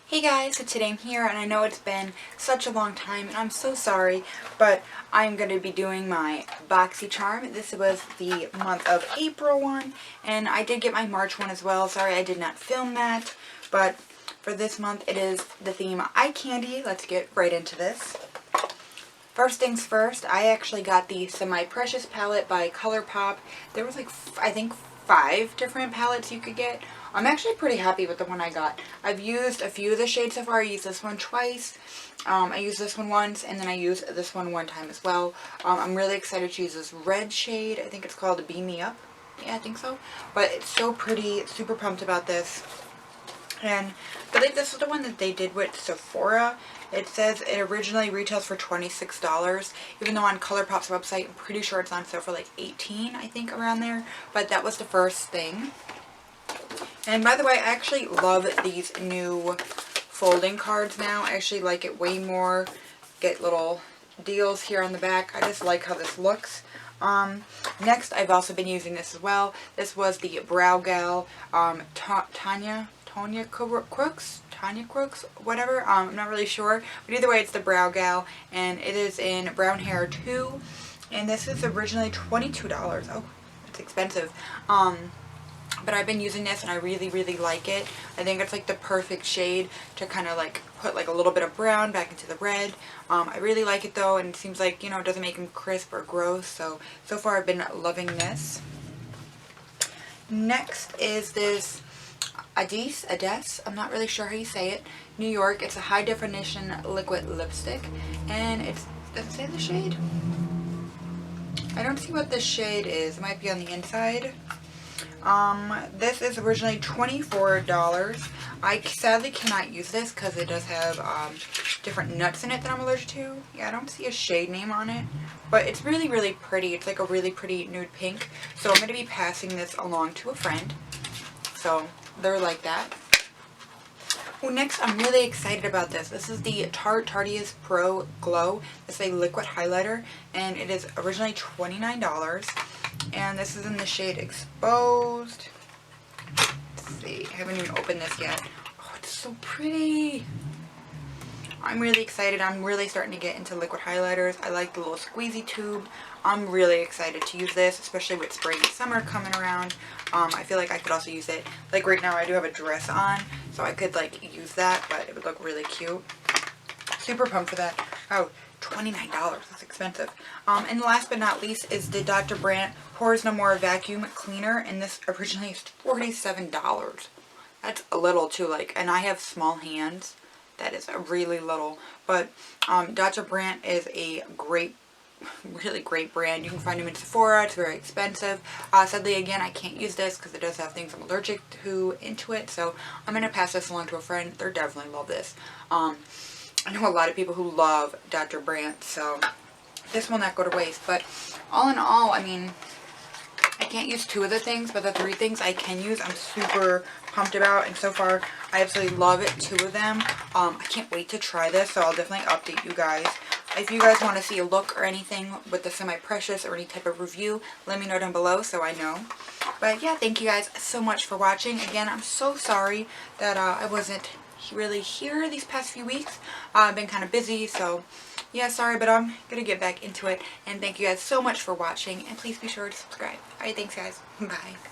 Hey guys, so today I'm here and I know it's been such a long time and I'm so sorry, but I'm going to be doing my BoxyCharm. This was the month of April one and I did get my March one as well. Sorry I did not film that, but for this month it is the theme EyeCandy. Let's get right into this. First things first, I actually got the Semi Precious palette by ColourPop. There was like, I think 5 different palettes you could get. I'm actually pretty happy with the one I got. I've used a few of the shades so far. I used this one twice. I used this one once, and then I used this one time as well. I'm really excited to use this red shade. I think it's called Beam Me Up. Yeah, I think so. But it's so pretty. Super pumped about this. And I believe this is the one that they did with Sephora. It says it originally retails for $26, even though on ColourPop's website, I'm pretty sure it's on sale for like $18, I think, around there. But that was the first thing. And by the way, I actually love these new folding cards now. I actually like it way more. Get little deals here on the back. I just like how this looks. Next, I've also been using this as well. This was the Brow Gal Tanya Crooks, whatever. I'm not really sure. But either way, it's the Brow Gal. And it is in Brown Hair 2. And this is originally $22. Oh, it's expensive. But I've been using this and I really, really like it. I think it's like the perfect shade to kind of like put like a little bit of brown back into the red. I really like it though, and it seems like, you know, it doesn't make them crisp or gross. So far I've been loving this. Next is this Ades, I'm not really sure how you say it, New York. It's a high definition liquid lipstick. And it's, does it say the shade? I don't see what the shade is. It might be on the inside. This is originally $24. I sadly cannot use this because it does have different nuts in it that I'm allergic to. Yeah, I don't see a shade name on it, but it's really, really pretty. It's like a really pretty nude pink. So I'm going to be passing this along to a friend. So they're like that. Well, next, I'm really excited about this. This is the Tarte's Pro Glow. It's a liquid highlighter, and it is originally $29. And this is in the shade Exposed. Let's see. I haven't even opened this yet. Oh, it's so pretty. I'm really excited. I'm really starting to get into liquid highlighters. I like the little squeezy tube. I'm really excited to use this, especially with spring and summer coming around. I feel like I could also use it. Like right now I do have a dress on, so I could like use that, but it would look really cute. Super pumped for that. Oh, $29. That's expensive. And last but not least is the Dr. Brandt Pores No More Vacuum Cleaner, and this originally is $47. That's a little too, like, and I have small hands. That is a really little. But Dr. Brandt is a great, really great brand. You can find them in Sephora. It's very expensive. Sadly, again, I can't use this because it does have things I'm allergic to into it. So I'm going to pass this along to a friend. They'll definitely love this. I know a lot of people who love Dr. Brandt, so this will not go to waste. But all in all, I mean, I can't use 2 of the things, but the 3 things I can use, I'm super pumped about. And so far, I absolutely love it, 2 of them. I can't wait to try this, so I'll definitely update you guys. If you guys want to see a look or anything with the Semi Precious or any type of review, let me know down below so I know. But yeah, thank you guys so much for watching. Again, I'm so sorry that I wasn't really here these past few weeks. I've been kind of busy, so yeah, sorry, but I'm gonna get back into it. And thank you guys so much for watching, and please be sure to subscribe. Alright, thanks guys. Bye.